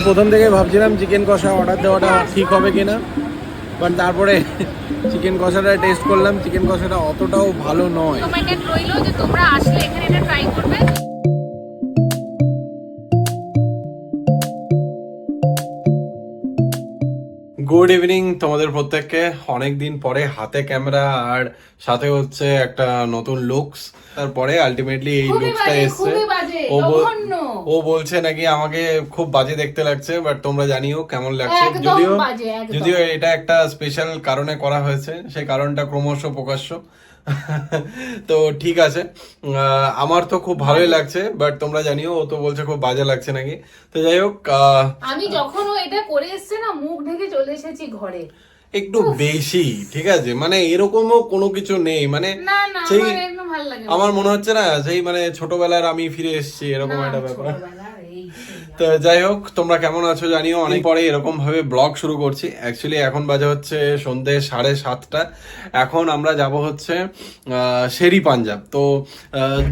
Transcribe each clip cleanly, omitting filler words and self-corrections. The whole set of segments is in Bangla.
প্রথম থেকে ভাবছিলাম চিকেন কষা অর্ডার দেওয়াটা ঠিক হবে কিনা, বাট তারপরে চিকেন কষাটা টেস্ট করলাম, চিকেন কষাটা অতটাও ভালো নয়। রেকমেন্ডেড রইলো যে তোমরা আসলে এখানে এটা ট্রাই করবে। গুড ইভিনিং তোমাদের প্রত্যেককে। অনেকদিন পরে হাতে ক্যামেরা আর সাথে হচ্ছে একটা নতুন লুকস, তারপরে আলটিমেটলি এই লুকসটা এসছে। ও বলছে নাকি আমাকে খুব বাজে দেখতে লাগছে, বাট তোমরা জানিও কেমন লাগছে। যদিও এটা একটা স্পেশাল কারণে করা হয়েছে, সেই কারণটা ক্রমশ প্রকাশ্য। তো ঠিক আছে, আমার তো খুব ভালোই লাগছে, বাট তোমরা জানিও ও তো বলছে খুব বাজে লাগছে নাকি। তো যাই হোক, আমি যখন ও এটা করে এসছে না, মুখ ঢেকে চলে এসেছি ঘরে। একটু বেশি ঠিক আছে, মানে এরকমও কোনো কিছু নেই, মানে সেই আমার মনে হচ্ছে না সেই মানে ছোটবেলার আমি ফিরে এসেছি এরকম একটা ব্যাপার। তো যাই হোক, তোমরা কেমন আছো জানিও। অনেক পরে এরকম ভাবে ব্লগ শুরু করছি। অ্যাকচুয়ালি এখন বাজে হচ্ছে সন্ধ্যে 7:30। এখন আমরা যাব হচ্ছে শেরি পাঞ্জাব। তো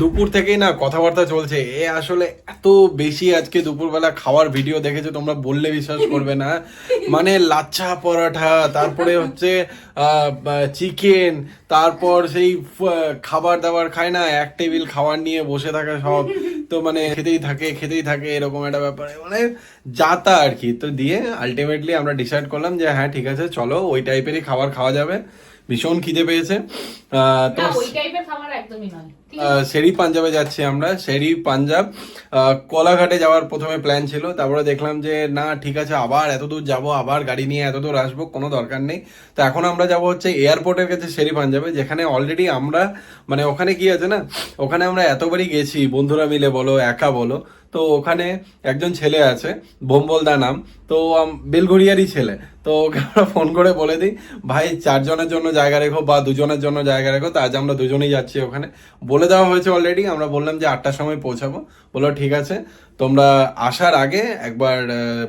দুপুর থেকেই না কথাবার্তা চলছে। এ আসলে এত বেশি আজকে দুপুরবেলা খাওয়ার ভিডিও দেখেছে তোমরা বললে বিশ্বাস করবে না। মানে লাচ্ছা পরাঠা, তারপরে হচ্ছে চিকেন, তারপর সেই খাবার দাবার খায় না, এক টেবিল খাবার নিয়ে বসে থাকা সব। তো মানে খেতেই থাকে এরকম একটা ব্যাপার, মানে যাতা আর কি। তো দিয়ে আলটিমেটলি আমরা ডিসাইড করলাম যে হ্যাঁ ঠিক আছে চলো, ওই টাইপেরই খাবার খাওয়া যাবে। ভীষণ খিদে পেয়েছে। তো শেরি পাঞ্জাবে যাচ্ছি আমরা। শেরি পাঞ্জাব কোলাঘাটে যাওয়ার প্রথমে প্ল্যান ছিল, তারপরে দেখলাম যে না ঠিক আছে, আবার এত দূর যাবো, আবার গাড়ি নিয়ে এত দূর আসবো, কোনো দরকার নেই। তো এখন আমরা যাব হচ্ছে এয়ারপোর্টের কাছে শেরি পাঞ্জাবে, যেখানে অলরেডি আমরা মানে ওখানে কি আছে না, ওখানে আমরা এতবারই গেছি বন্ধুরা মিলে বলো একা বলো। তো ওখানে একজন ছেলে আছে, বোম্বলদা নাম, তো বেলঘড়িয়ারই ছেলে। তো ওকে আমরা ফোন করে বলে দিই ভাই 4 জনের জন্য জায়গা রেখো বা 2 জনের জন্য জায়গা রেখো। তো আজ আমরা 2 জনেই যাচ্ছি ওখানে, বলে দেওয়া হয়েছে অলরেডি। আমরা বললাম যে 8টার সময় পৌঁছাবো, বললো ঠিক আছে তোমরা আসার আগে একবার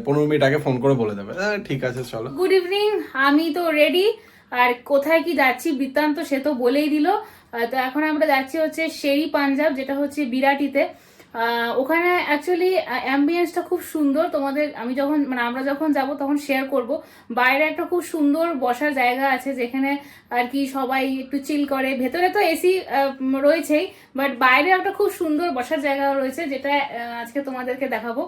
15 মিনিট আগে ফোন করে বলে দেবে। ঠিক আছে চলো। গুড ইভিনিং, আমি তো রেডি। আর কোথায় কি যাচ্ছি বৃত্তান্ত সে তো বলেই দিল। তো এখন আমরা যাচ্ছি হচ্ছে শেরি পাঞ্জাব, যেটা হচ্ছে বিরাটিতে। ওখানে অ্যাকচুয়ালি অ্যাম্বিয়েন্সটা খুব সুন্দর। তোমাদের আমি যখন মানে আমরা যখন যাব তখন শেয়ার করব। বাইরে একটা খুব সুন্দর বসার জায়গা আছে, যেখানে আর কি সবাই একটু চিল করে। ভেতরে তো এসি রয়েছেই, বাট বাইরে একটা খুব সুন্দর বসার জায়গা রয়েছে, যেটা আজকে তোমাদেরকে দেখাবো।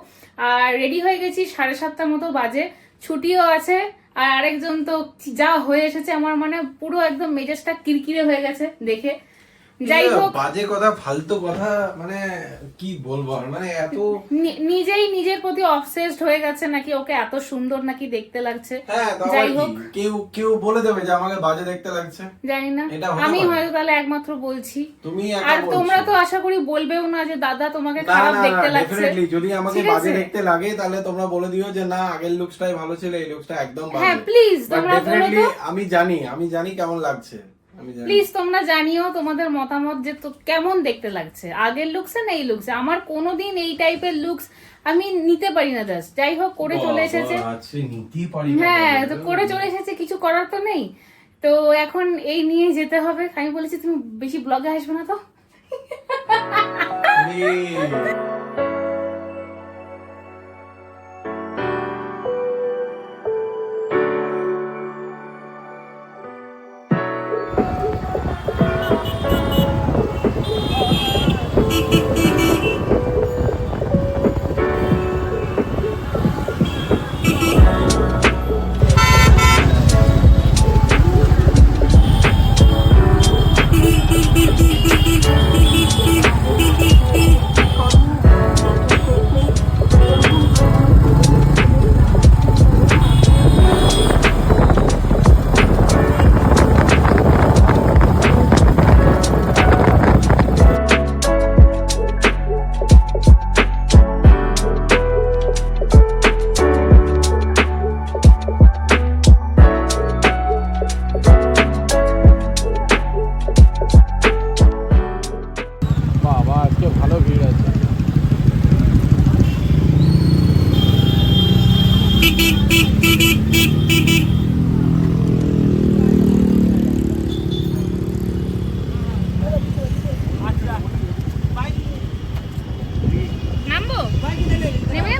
আর রেডি হয়ে গেছি, 7:30 মতো বাজে। ছুটিও আছে। আর আরেকজন তো যা হয়ে এসেছে, আমার মানে পুরো একদম মেজাজটা কিরকিরে হয়ে গেছে দেখে। যাই হোক, বাজে কথা, ফালতু কথা, মানে কি বলবো আর, মানে এত নিজেই নিজের প্রতি অবসেসড হয়ে গেছে নাকি, ওকে এত সুন্দর নাকি দেখতে লাগছে। যাই হোক, কেউ বলে দেবে যে আমাকে বাজে দেখতে লাগছে, জানি না, আমি হয়তো তাহলে একমাত্র বলছি। তুমি আর তোমরা তো আশা করি বলবেও না যে দাদা তোমাকে খারাপ দেখতে লাগছে। যদি আমাকে বাজে দেখতে লাগে তাহলে তোমরা বলে দিও যে না আগের লুকসটাই ভালো ছিল, এই লুকসটা একদম বাজে। হ্যাঁ প্লিজ তোমরা বলো তো। আমি জানি কেমন লাগছে। প্লিজ তোমরা জানিও তোমাদের মতামত যে তো কেমন দেখতে লাগছে, আগের লুকসে না এই লুকসে। আমার কোনোদিন এই টাইপের লুকস আমি নিতে পারি না। জাস্ট যাই হোক, করে চলে এসেছে। হ্যাঁ, তো করে চলে এসেছে, কিছু করার তো নেই। তো এখন এই নিয়ে যেতে হবে। আমি বলেছি তুমি বেশি ব্লগে আসবে না তো।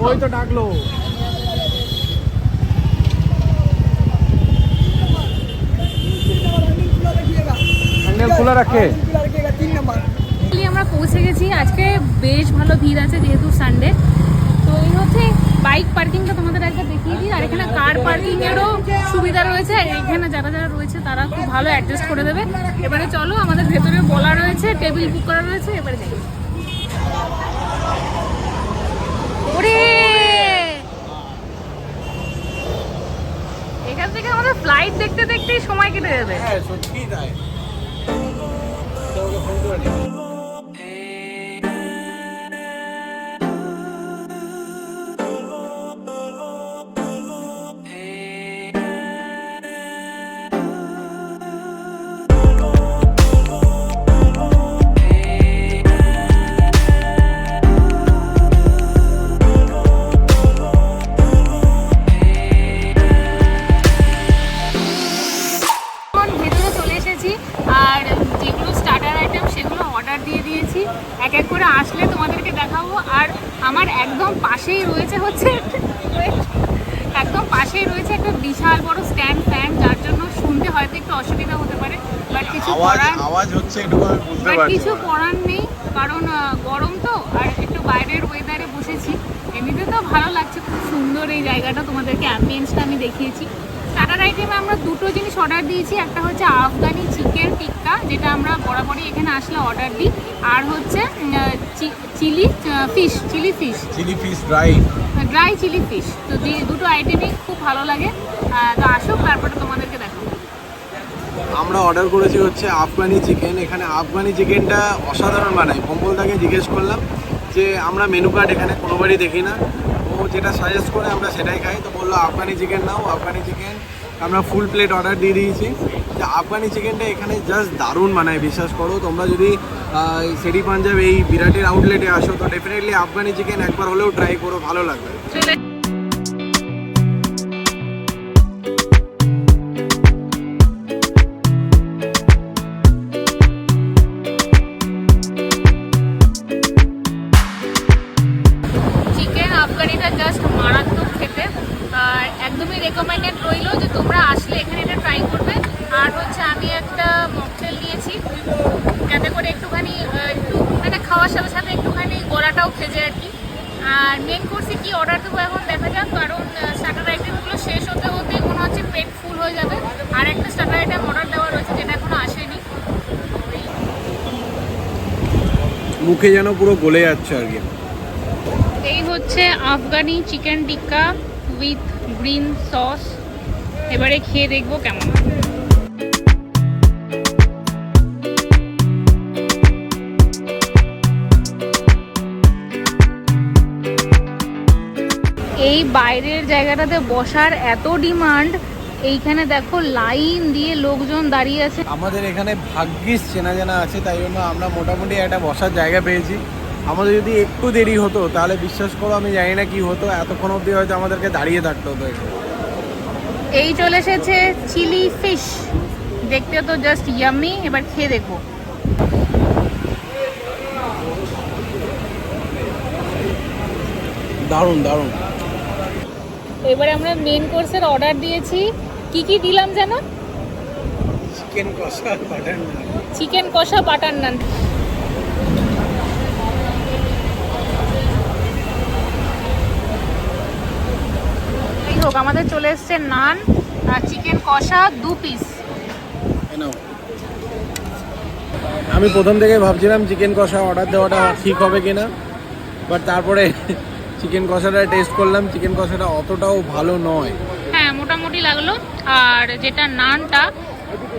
ওই তো ডাকলো। খোলা রাখে। আমরা পৌঁছে গেছি। আজকে বেশ ভালো ভিড় আছে যেহেতু সানডে। তো এই হচ্ছে বাইক পার্কিংটা তোমাদের একবার দেখিয়ে দিই। আর এখানে কার পার্কিং এরও সুবিধা রয়েছে। এখানে যারা যারা রয়েছে তারা খুব ভালো অ্যাডজাস্ট করে দেবে। এবারে চলো, আমাদের ভেতরে বলা রয়েছে, টেবিল বুক করা রয়েছে, এবারে যাই। ওরে এখান থেকে আমাদের ফ্লাইট দেখতে দেখতেই সময় কেটে যাবে। হ্যাঁ সত্যি তাই। তোকে ফোন করে নি। ভেতরে চলে এসেছি আর যেগুলো স্টার্টার আইটেম সেগুলো অর্ডার দিয়ে দিয়েছি। এক এক করে আসলে তোমাদেরকে দেখাবো। আর আমার একদম পাশেই রয়েছে একটা বিশাল বড় স্ট্যান্ড ফ্যান, যার জন্য শুনতে হয়তো একটু অসুবিধা হতে পারে, বাট কিছু করার নেই, কারণ গরম তো। আর একটু বাইরের ওয়েদারে বসেছি, এমনিতে তো ভালো লাগছে, খুব সুন্দর এই জায়গাটা। তোমাদেরকে অ্যাম্বিয়েন্সটা আমি দেখিয়েছি। স্টার্টার আইটেমে আমরা দুটো জিনিস অর্ডার দিয়েছি। একটা হচ্ছে আফগানি চিকেন টিক্কা, যেটা আমরা বরাবরই এখানে আসলে অর্ডার দিই। আর হচ্ছে chilli fish dry chilli fish. তো দুটো আইটেমই খুব ভালো লাগে। তো আসুক, তারপরে তোমাদেরকে দেখাবো। আমরা অর্ডার করেছি হচ্ছে আফগানি চিকেন। এখানে আফগানি চিকেনটা অসাধারণ বানায়। কম্বলদাকে জিজ্ঞেস করলাম যে আমরা মেনু কার্ড এখানে কোনোবারই দেখি না, ও যেটা সাজেস্ট করে আমরা সেটাই খাই। তো বললো আফগানি চিকেন নাও। আফগানি চিকেন আমরা ফুল প্লেট অর্ডার দিয়ে দিয়েছি। যে আফগানি চিকেনটা এখানে জাস্ট দারুণ বানায়, বিশ্বাস করো। তোমরা যদি শেরি পাঞ্জাব এই বিরাটের আউটলেটে আসো তো ডেফিনেটলি আফগানি চিকেন একবার হলেও ট্রাই করো, ভালো লাগবে। চিকেন আফগানিটা জাস্ট মারাত্মক খেতে। আর একদমই রেকমেন্ডেড রইলো যে তোমরা আসলে এখানে এটা ট্রাই করবে। আর হচ্ছে আমি একটা মকটেল নিয়েছি, যাতে করে একটুখানি একটু মানে খাওয়ার সাথে সাথে একটুখানি গলাটাও ভেজে আর কি। আর মেন কোর্সে কি অর্ডার দেবো এখন দেখা যাক, কারণ স্টার্টার আইটেমগুলো শেষ হতে হতেই মনে হচ্ছে পেট ফুল হয়ে যাবে। আর একটা স্টার্টার আইটেম অর্ডার দেওয়া রয়েছে, যেটা এখনো আসেনি। মুখে যেন পুরো গলে যাচ্ছে আর কি। এই হচ্ছে Afghani chicken tikka with green sauce. এবারে খেয়ে দেখবো কেমন। এই বাইরের জায়গাটাতে বসার এত ডিমান্ড, এইখানে দেখো লাইন দিয়ে লোকজন দাঁড়িয়ে আছে। আমাদের এখানে ভাগ্যিস চেনা জানা আছে, তাই জন্য আমরা মোটামুটি একটা বসার জায়গা পেয়েছি। আমাদের যদি একটু দেরি হতো তাহলে বিশ্বাস করো আমি জানি না কি হতো, এতক্ষণ অবধি হয়তো আমাদেরকে দাঁড়িয়ে থাকতে হতো এখানে। এই চলে এসেছে চিলি ফিশ, দেখতে তো জাস্ট ইয়াম্মি। এবার খেয়ে দেখো। দারুণ দারুণ। এবারে আমরা মেন কোর্সের অর্ডার দিয়েছি। কি কি দিলাম জানো? চিকেন কষা বাটার নান। চিকেন কষা বাটার নান। এই হোক, আমাদের চলে এসছে নান আর চিকেন কষা 2 পিস। আমি প্রথম থেকে ভাবছিলাম চিকেন কষা অর্ডার দেওয়াটা ঠিক হবে কিনা, বাট তারপরে চিকেন কষাটা টেস্ট করলাম, চিকেন কষাটা অতটাও ভালো নয়। হ্যাঁ, মোটামুটি লাগলো। আর যেটা নানটা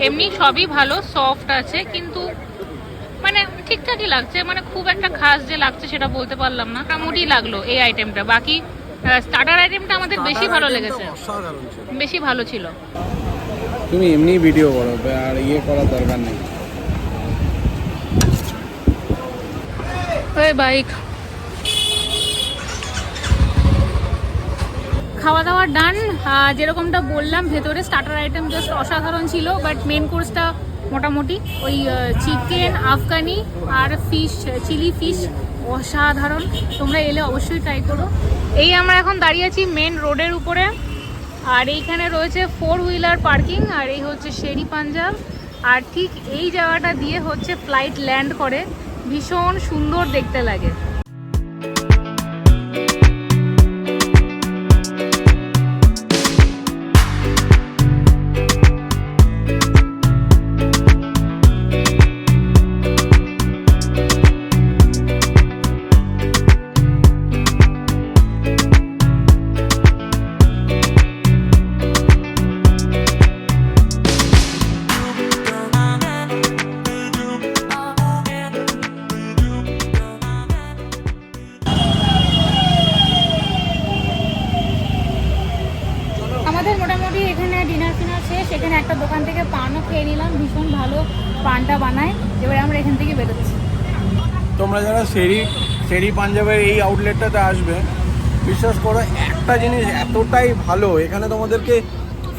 এমনি সবই ভালো, সফট আছে, কিন্তু মানে ঠিকঠাকই লাগছে, মানে খুব একটা খাস যে লাগছে সেটা বলতে পারলাম না। মোটামুটি লাগলো এই আইটেমটা। বাকি স্টার্টার আইটেমটা আমাদের বেশি ভালো লেগেছে, বেশি ভালো ছিল। তুমি এমনি ভিডিও করো, আর ইয়ে করার দরকার নেই। ওই বাইক খাওয়া দাওয়া ডান। যেরকমটা বললাম, ভেতরে স্টার্টার আইটেম জাস্ট অসাধারণ ছিল, বাট মেন কোর্সটা মোটামুটি। ওই চিকেন আফগানি আর ফিশ, চিলি ফিশ অসাধারণ। তোমরা এলে অবশ্যই ট্রাই করো। এই আমরা এখন দাঁড়িয়ে আছি মেন রোডের উপরে, আর এইখানে রয়েছে 4 হুইলার পার্কিং। আর এই হচ্ছে শেরি পাঞ্জাব। আর ঠিক এই জায়গাটা দিয়ে হচ্ছে ফ্লাইট ল্যান্ড করে, ভীষণ সুন্দর দেখতে লাগে। আমাদের মোটামুটি এখানে ডিনার ফিনার শেষ। এখানে একটা দোকান থেকে পানও খেয়ে নিলাম, ভীষণ ভালো পানটা বানায়। এবারে আমরা এখান থেকে বেরোচ্ছি। তোমরা যারা শেরি পাঞ্জাবের এই আউটলেটটাতে আসবে, বিশ্বাস করো একটা জিনিস এতটাই ভালো, এখানে তোমাদেরকে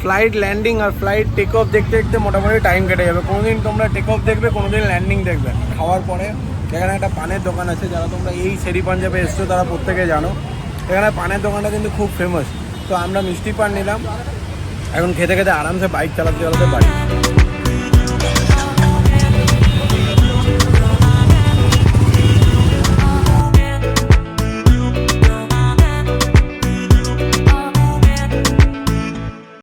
ফ্লাইট ল্যান্ডিং আর ফ্লাইট টেক অফ দেখতে দেখতে মোটামুটি টাইম কেটে যাবে। কোনোদিন তোমরা টেক অফ দেখবে, কোনোদিন ল্যান্ডিং দেখবে। খাওয়ার পরে এখানে একটা পানের দোকান আছে, যারা তোমরা এই শেরি পাঞ্জাবে এসছো তারা প্রত্যেকে জানো, এখানে পানের দোকানটা কিন্তু খুব ফেমাস। তো আমরা মিষ্টি পান নিলাম, এখন খেতে খেতে আরামসে বাইক চালাতে চালাতে পারি।